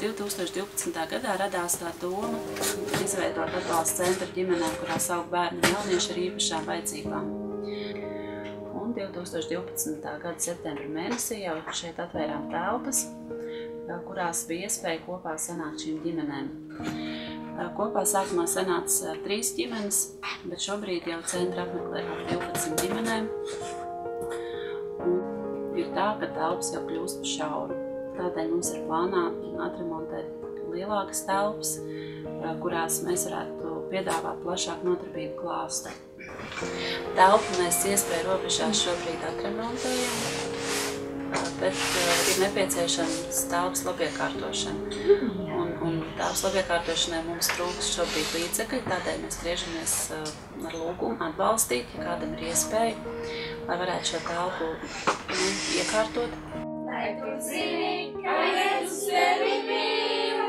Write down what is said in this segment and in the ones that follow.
2012. gadā radās tā doma izveidot atbalsta centru ģimenēm, kurās aug bērni un jaunieši ar īpašām vajadzībām. Un 2012. gada septembra mēnesī jau šeit atvērām telpas, kurās bija iespēja kopā sanākt šīm ģimenēm. Kopā sākumā sanāca 3 ģimenes, bet šobrīd jau centra apmeklē ap 12 ģimenēm. Un ir tā, ka telpas jau kļūst par šauru. Tādēļ mums ir plānā atremontēt lielākas telpas, kurās mēs varētu piedāvāt plašāku nodarbību klāstu. Telpu mēs iespēju robežās šobrīd atremontējam, bet ir nepieciešams telpas labiekārtošana. Un telpas labiekārtošanai mums trūks šobrīd līdzekļi, tādēļ mēs griežamies ar lūgumu atbalstīt, ja kādam ir iespēja, lai varētu šo telpu iekārtot. Lai tu zini, ka Jēzus tevi mīl,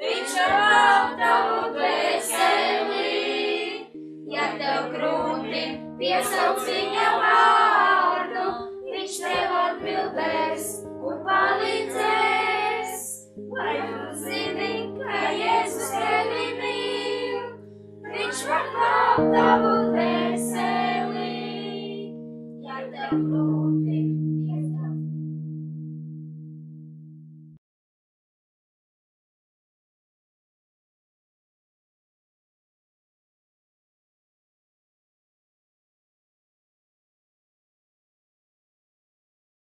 viņš apglāb tavu dvēseli. Ja tev grūti piesauc viņa vārdu, viņš tev atbildēs un palīdzēs. Lai tu zini, ka Jēzus tevi mīl, viņš var glābt tavu